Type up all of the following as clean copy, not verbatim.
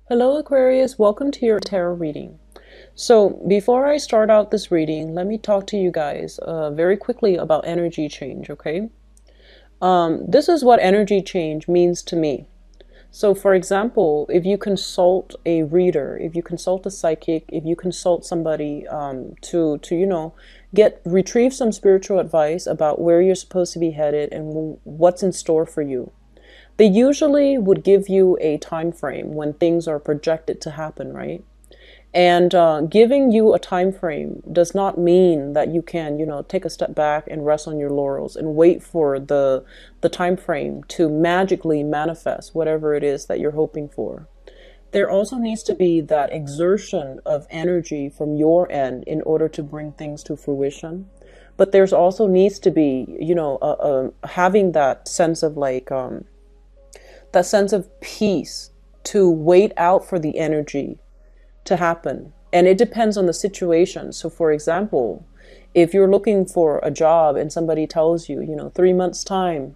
Hello Aquarius, welcome to your tarot reading. So before I start out this reading, let me talk to you guys very quickly about energy change, okay? This is what energy change means to me. So for example, if you consult a reader, if you consult a psychic, if you consult somebody to retrieve some spiritual advice about where you're supposed to be headed and what's in store for you, they usually would give you a time frame when things are projected to happen, right? And giving you a time frame does not mean that you can, take a step back and rest on your laurels and wait for the time frame to magically manifest whatever it is that you're hoping for. There also needs to be that exertion of energy from your end in order to bring things to fruition. But there's also needs to be, having that sense of that sense of peace to wait out for the energy to happen. And it depends on the situation. So for example, if you're looking for a job and somebody tells you, 3 months time,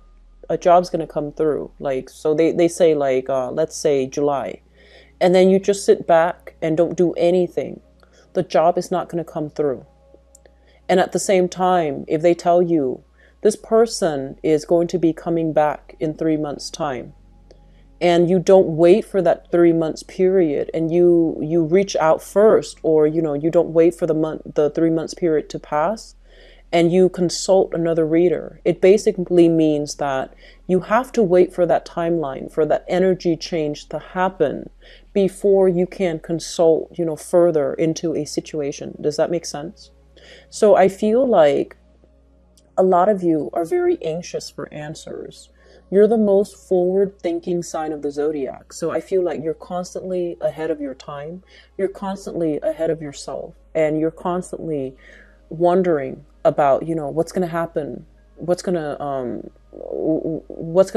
a job's going to come through. So they say let's say July. And then you just sit back and don't do anything. The job is not going to come through. And at the same time, if they tell you this person is going to be coming back in 3 months time, and you don't wait for that 3 months period and you reach out first, or you don't wait for the 3 months period to pass and you consult another reader, it basically means that you have to wait for that timeline, for that energy change to happen before you can consult further into a situation. Does that make sense? So I feel like a lot of you are very anxious for answers. You're the most forward-thinking sign of the zodiac. So I feel like you're constantly ahead of your time. You're constantly ahead of yourself. And you're constantly wondering about, what's going to happen? What's going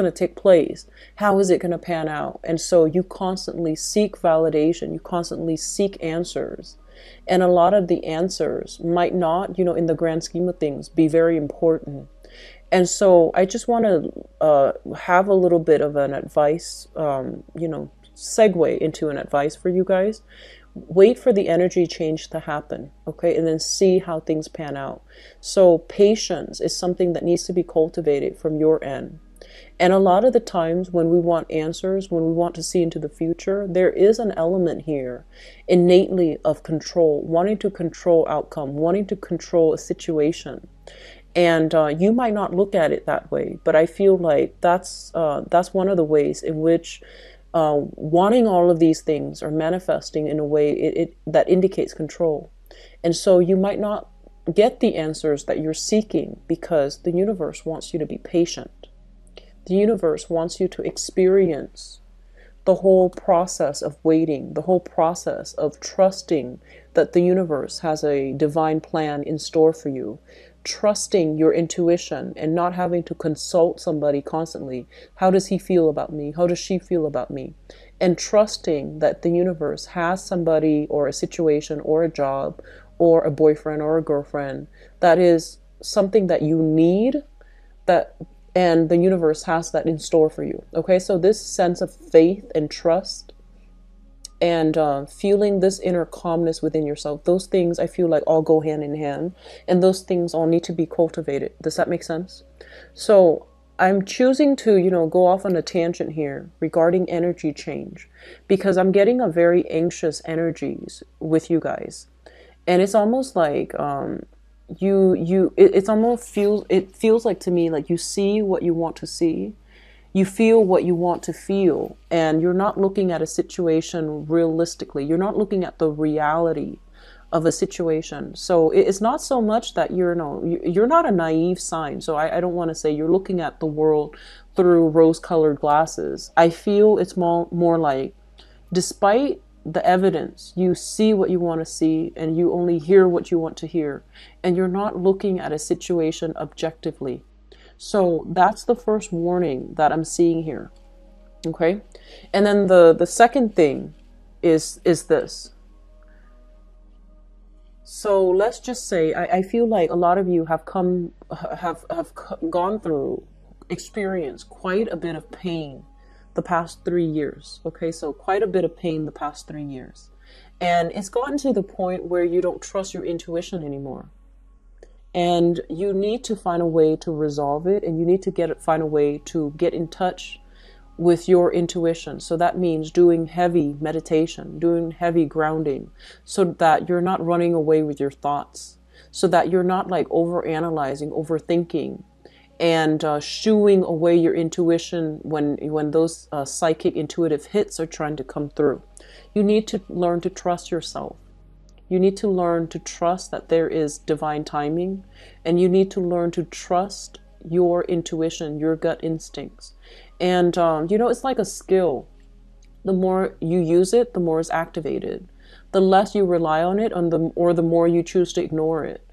to take place? How is it going to pan out? And so you constantly seek validation. You constantly seek answers. And a lot of the answers might not, in the grand scheme of things, be very important. And so I just want to have a little bit of an advice, segue into an advice for you guys. Wait for the energy change to happen, okay? And then see how things pan out. So patience is something that needs to be cultivated from your end. And a lot of the times when we want answers, when we want to see into the future, there is an element here innately of control, wanting to control outcome, wanting to control a situation. And you might not look at it that way, but I feel like that's one of the ways in which wanting all of these things are manifesting in a way that indicates control. And so you might not get the answers that you're seeking because the universe wants you to be patient. The universe wants you to experience the whole process of waiting, the whole process of trusting that the universe has a divine plan in store for you. Trusting your intuition and not having to consult somebody constantly. How does he feel about me? How does she feel about me? And trusting that the universe has somebody or a situation or a job or a boyfriend or a girlfriend that is something that you need, and the universe has that in store for you. Okay, so this sense of faith and trust and feeling this inner calmness within yourself, those things I feel like all go hand in hand, and those things all need to be cultivated. Does that make sense? So I'm choosing to, go off on a tangent here regarding energy change because I'm getting a very anxious energies with you guys. And it's almost like it feels like to me like you see what you want to see. You feel what you want to feel, and you're not looking at a situation realistically. You're not looking at the reality of a situation. So it's not so much that you're not a naive sign. So I don't want to say you're looking at the world through rose-colored glasses. I feel it's more like, despite the evidence, you see what you want to see, and you only hear what you want to hear, and you're not looking at a situation objectively. So that's the first warning that I'm seeing here. Okay. And then the second thing is this. So let's just say, I feel like a lot of you have gone through, experienced quite a bit of pain the past 3 years. Okay, so quite a bit of pain the past 3 years. And it's gotten to the point where you don't trust your intuition anymore. And you need to find a way to resolve it, and you need to find a way to get in touch with your intuition. So that means doing heavy meditation, doing heavy grounding, so that you're not running away with your thoughts, so that you're not like overanalyzing, overthinking, and shooing away your intuition when those psychic intuitive hits are trying to come through. You need to learn to trust yourself. You need to learn to trust that there is divine timing, and you need to learn to trust your intuition, your gut instincts. And, you know, it's like a skill. The more you use it, the more it's activated. The less you rely on it, or the more you choose to ignore it,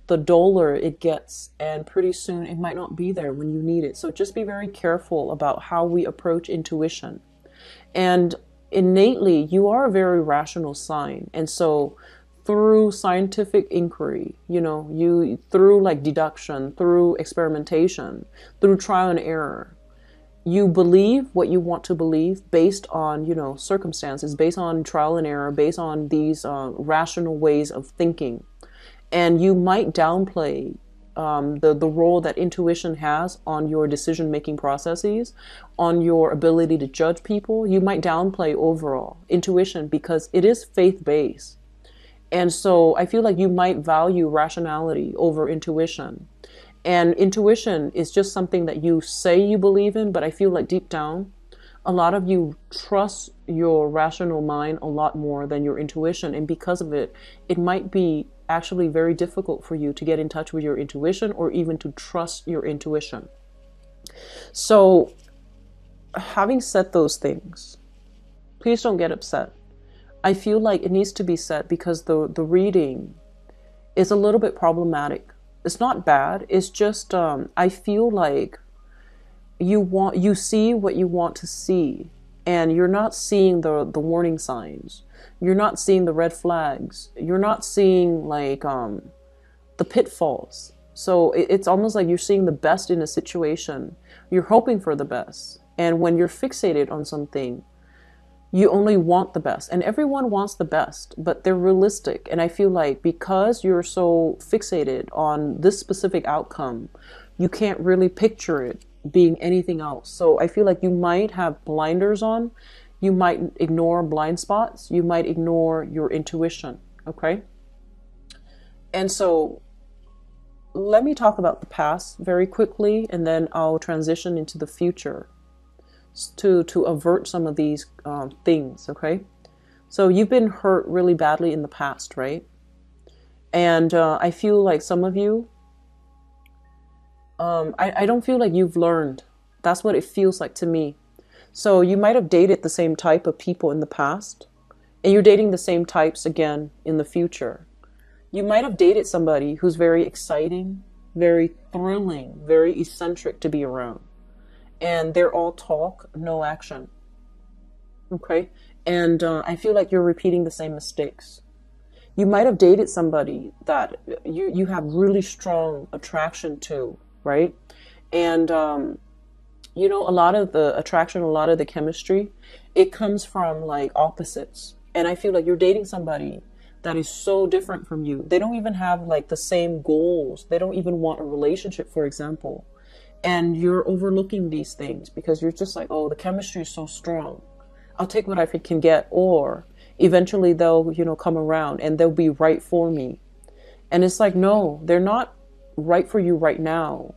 the duller it gets. And pretty soon it might not be there when you need it. So just be very careful about how we approach intuition. And innately, you are a very rational sign. And so through scientific inquiry, you know, through like deduction, through experimentation, through trial and error, you believe what you want to believe based on, you know, circumstances, based on trial and error, based on these rational ways of thinking. And you might downplay the role that intuition has on your decision-making processes, on your ability to judge people. You might downplay overall intuition because it is faith-based. And so I feel like you might value rationality over intuition. And intuition is just something that you say you believe in, but I feel like deep down, a lot of you trust your rational mind a lot more than your intuition. And because of it, it might be actually very difficult for you to get in touch with your intuition, or even to trust your intuition. So having said those things, please don't get upset. I feel like it needs to be said because the reading is a little bit problematic. It's not bad. It's just, I feel like you see what you want to see, and you're not seeing the warning signs. You're not seeing the red flags. You're not seeing like, the pitfalls. So it's almost like you're seeing the best in a situation. You're hoping for the best. And when you're fixated on something, you only want the best, and everyone wants the best, but they're realistic. And I feel like because you're so fixated on this specific outcome, you can't really picture it being anything else. So I feel like you might have blinders on. You might ignore blind spots. You might ignore your intuition. Okay. And so let me talk about the past very quickly, and then I'll transition into the future to avert some of these things. Okay, so you've been hurt really badly in the past, right? And I feel like some of you, I don't feel like you've learned. That's what it feels like to me. So you might have dated the same type of people in the past, and you're dating the same types again in the future. You might have dated somebody who's very exciting, very thrilling, very eccentric to be around. And they're all talk, no action. Okay? And I feel like you're repeating the same mistakes. You might have dated somebody that you have really strong attraction to, right? And, you know, a lot of the attraction, a lot of the chemistry, it comes from like opposites. And I feel like you're dating somebody that is so different from you. They don't even have like the same goals. They don't even want a relationship, for example. And you're overlooking these things because you're just like, oh, the chemistry is so strong. I'll take what I can get. Or eventually they'll, you know, come around and they'll be right for me. And it's like, no, they're not right for you right now.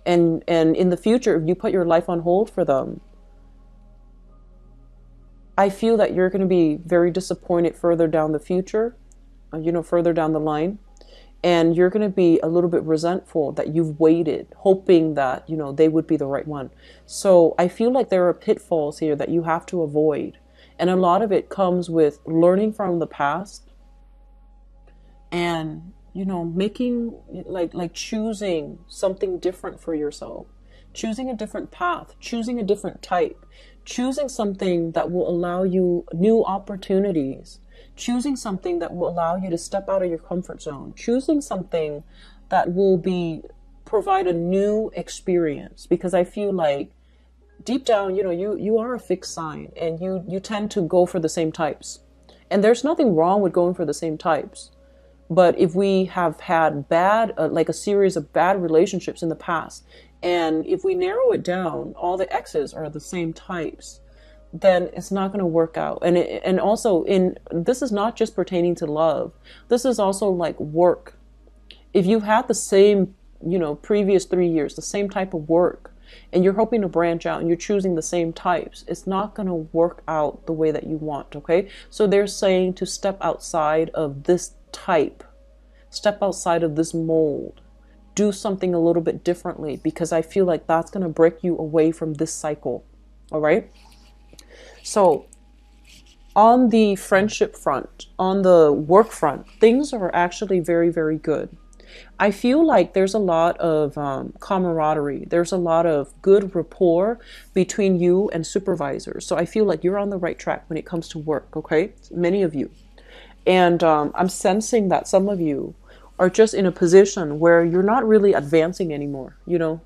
And in the future, if you put your life on hold for them, I feel that you're going to be very disappointed further down the future, you know, further down the line. And you're going to be a little bit resentful that you've waited, hoping that, you know, they would be the right one. So I feel like there are pitfalls here that you have to avoid. And a lot of it comes with learning from the past and, you know, making like choosing something different for yourself, choosing a different path, choosing a different type, choosing something that will allow you new opportunities, choosing something that will allow you to step out of your comfort zone, choosing something that will provide a new experience. Because I feel like deep down, you are a fixed sign, and you tend to go for the same types. And there's nothing wrong with going for the same types. But if we have had bad, like a series of bad relationships in the past, and if we narrow it down, all the exes are the same types, then it's not going to work out. And also, this is not just pertaining to love. This is also like work. If you've had the same, previous 3 years, the same type of work, and you're hoping to branch out and you're choosing the same types, it's not going to work out the way that you want. Okay. So they're saying to step outside of this type, step outside of this mold, do something a little bit differently, because I feel like that's going to break you away from this cycle. All right. So on the friendship front, on the work front, things are actually very, very good. I feel like there's a lot of camaraderie. There's a lot of good rapport between you and supervisors. So I feel like you're on the right track when it comes to work, okay? Many of you. And I'm sensing that some of you are just in a position where you're not really advancing anymore. You're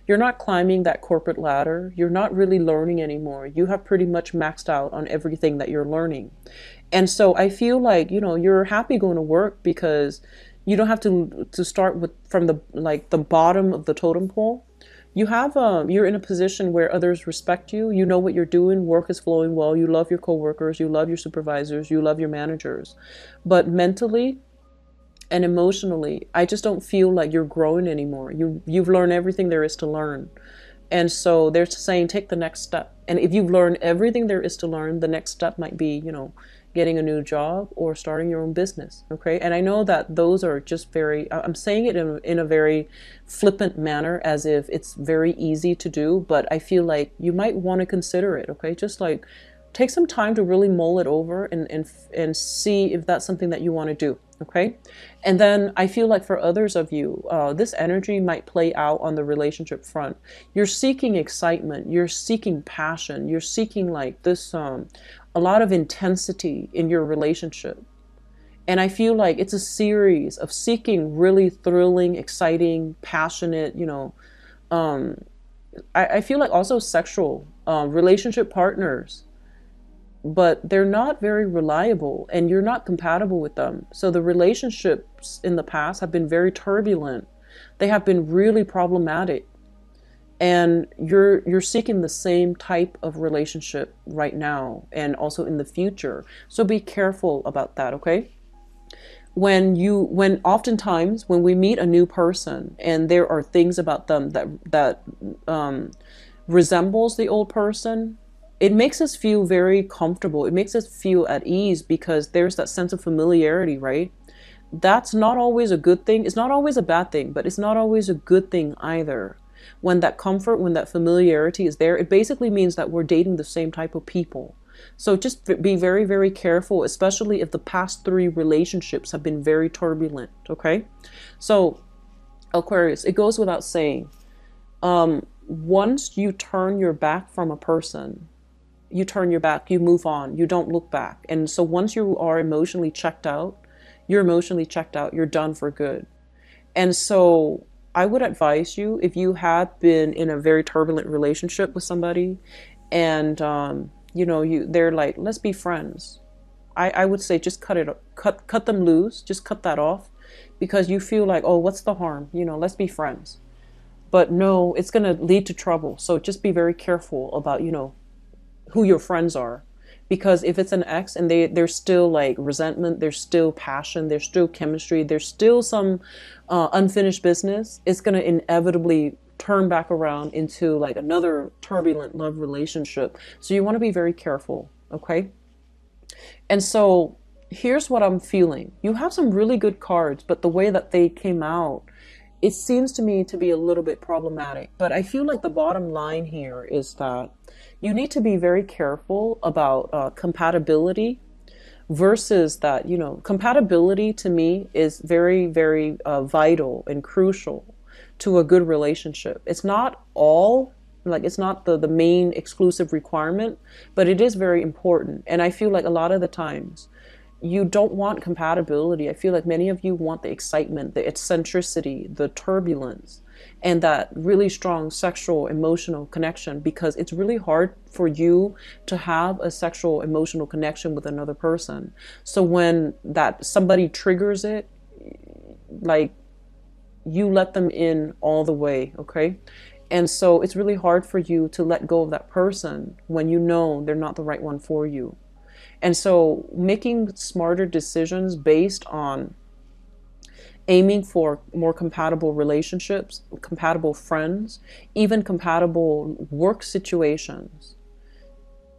not climbing that corporate ladder. You're not really learning anymore. You have pretty much maxed out on everything that you're learning. And so I feel like, you're happy going to work because you don't have to start from the bottom of the totem pole. You're in a position where others respect you. You know what you're doing. Work is flowing well. You love your coworkers. You love your supervisors. You love your managers. But mentally and emotionally, I just don't feel like you're growing anymore. You've learned everything there is to learn. And so they're saying, take the next step. And if you've learned everything there is to learn, the next step might be, getting a new job or starting your own business. Okay. And I know that those are just I'm saying it in a very flippant manner, as if it's very easy to do, but I feel like you might want to consider it. Okay. Just like take some time to really mull it over and see if that's something that you want to do. Okay. And then I feel like for others of you, this energy might play out on the relationship front. You're seeking excitement. You're seeking passion. You're seeking like this, a lot of intensity in your relationship. And I feel like it's a series of seeking really thrilling, exciting, passionate, I feel like also sexual relationship partners, but they're not very reliable and you're not compatible with them. So the relationships in the past have been very turbulent. They have been really problematic. And you're seeking the same type of relationship right now and also in the future. So be careful about that, okay? Oftentimes when we meet a new person and there are things about them that resembles the old person, it makes us feel very comfortable. It makes us feel at ease because there's that sense of familiarity, right? That's not always a good thing. It's not always a bad thing, but it's not always a good thing either. When that comfort, when that familiarity is there, it basically means that we're dating the same type of people. So just be very, very careful, especially if the past 3 relationships have been very turbulent, okay? So Aquarius, it goes without saying, once you turn your back from a person, you turn your back, you move on, you don't look back. And so once you are emotionally checked out, you're done for good. And so I would advise you, if you have been in a very turbulent relationship with somebody and, they're like, let's be friends. I would say just cut them loose, just cut that off, because you feel like, oh, what's the harm? Let's be friends. But no, it's going to lead to trouble. So just be very careful about, who your friends are. Because if it's an ex and there's still like resentment, there's still passion, there's still chemistry, there's still some unfinished business, it's going to inevitably turn back around into like another turbulent love relationship. So you want to be very careful, okay? And so here's what I'm feeling. You have some really good cards, but the way that they came out, it seems to me to be a little bit problematic. But I feel like the bottom line here is that you need to be very careful about compatibility versus that, compatibility to me is very, very vital and crucial to a good relationship. It's not it's not the main exclusive requirement, but it is very important. And I feel like a lot of the times you don't want compatibility. I feel like many of you want the excitement, the eccentricity, the turbulence. and that really strong sexual emotional connection, because it's really hard for you to have a sexual emotional connection with another person. So when that somebody triggers it, like, you let them in all the way, okay? And so it's really hard for you to let go of that person when you know they're not the right one for you. And so making smarter decisions based on aiming for more compatible relationships, compatible friends, even compatible work situations,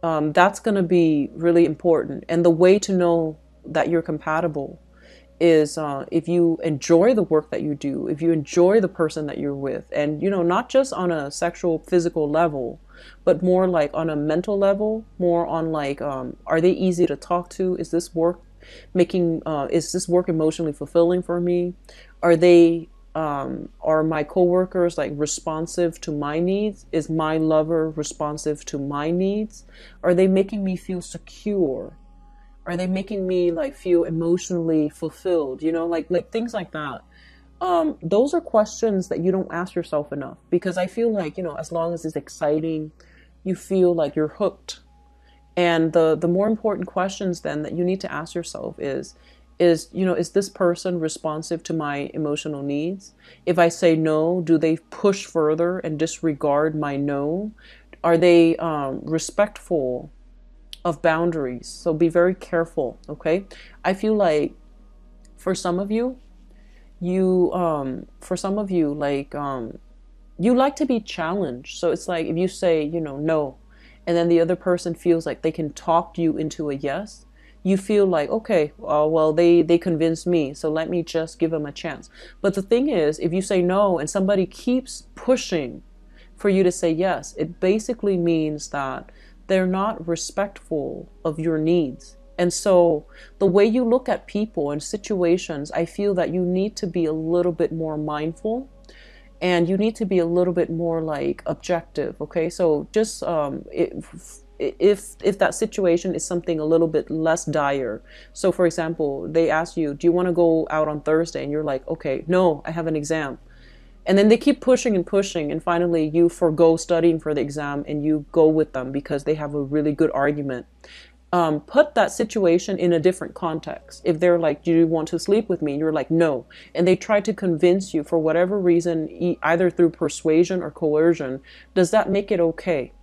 that's going to be really important. And the way to know that you're compatible is if you enjoy the work that you do, if you enjoy the person that you're with, and not just on a sexual physical level, but more like on a mental level, more on like, are they easy to talk to? Is this work emotionally fulfilling for me? Are my coworkers like responsive to my needs? Is my lover responsive to my needs? Are they making me feel secure? Are they making me like feel emotionally fulfilled? Like things like that. Those are questions that you don't ask yourself enough, because I feel like, as long as it's exciting, you feel like you're hooked. And the more important questions then that you need to ask yourself is this person responsive to my emotional needs? If I say no, do they push further and disregard my no? Are they respectful of boundaries? So be very careful, okay? I feel like for some of you, you like to be challenged. So it's like if you say, no, and then the other person feels like they can talk you into a yes, you feel like, okay, well, they convinced me, so let me just give them a chance. But the thing is, if you say no and somebody keeps pushing for you to say yes, it basically means that they're not respectful of your needs. And so the way you look at people and situations, I feel that you need to be a little bit more mindful, and you need to be a little bit more like objective. Okay, so just if that situation is something a little bit less dire. So for example, they ask you, do you want to go out on Thursday? And you're like, okay, no, I have an exam. And then they keep pushing and pushing, and finally you forgo studying for the exam and you go with them because they have a really good argument. Put that situation in a different context. If they're like, do you want to sleep with me? And you're like, no. And they try to convince you for whatever reason, either through persuasion or coercion. Does that make it okay?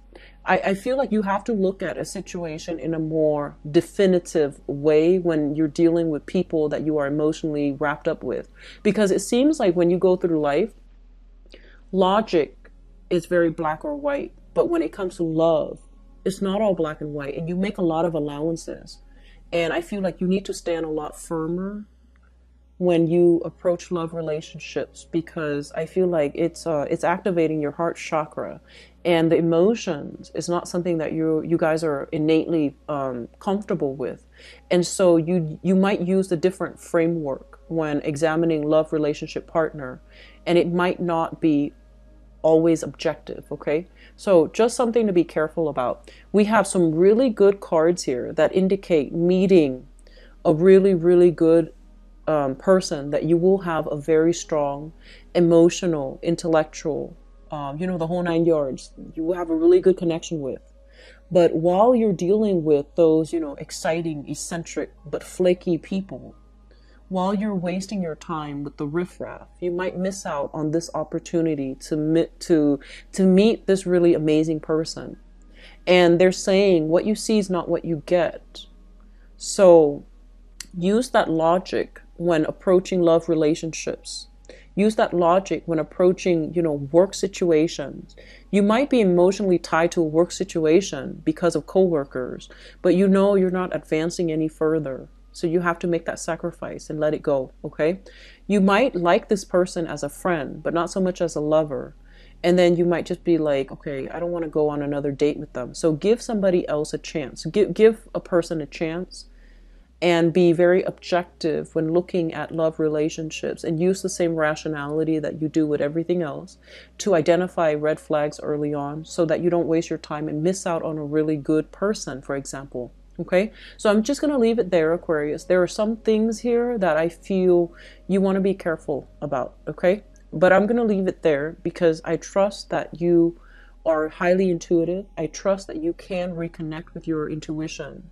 I feel like you have to look at a situation in a more definitive way when you're dealing with people that you are emotionally wrapped up with. Because it seems like when you go through life, logic is very black or white. But when it comes to love, it's not all black and white, and you make a lot of allowances. And I feel like you need to stand a lot firmer when you approach love relationships, because I feel like it's activating your heart chakra, and the emotions is not something that you guys are innately comfortable with. And so you might use a different framework when examining love relationship partner, and it might not be always objective, okay? So just something to be careful about. We have some really good cards here that indicate meeting a really, really good person that you will have a very strong emotional, intellectual, the whole nine yards. You will have a really good connection with. But while you're dealing with those, exciting, eccentric, but flaky people, while you're wasting your time with the riffraff, you might miss out on this opportunity to meet this really amazing person. And they're saying what you see is not what you get. So use that logic when approaching love relationships. Use that logic when approaching, work situations. You might be emotionally tied to a work situation because of coworkers, but you're not advancing any further. So you have to make that sacrifice and let it go, okay? You might like this person as a friend, but not so much as a lover. And then you might just be like, okay, I don't want to go on another date with them. So give somebody else a chance. Give a person a chance, and be very objective when looking at love relationships, and use the same rationality that you do with everything else to identify red flags early on, so that you don't waste your time and miss out on a really good person, for example. Okay, so I'm just going to leave it there, Aquarius. There are some things here that I feel you want to be careful about, okay? But I'm going to leave it there because I trust that you are highly intuitive. I trust that you can reconnect with your intuition.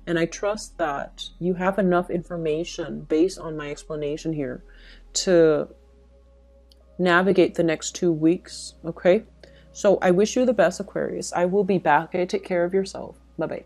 And I trust that you have enough information based on my explanation here to navigate the next 2 weeks. Okay? So I wish you the best, Aquarius. I will be back. Okay? Take care of yourself. Bye-bye.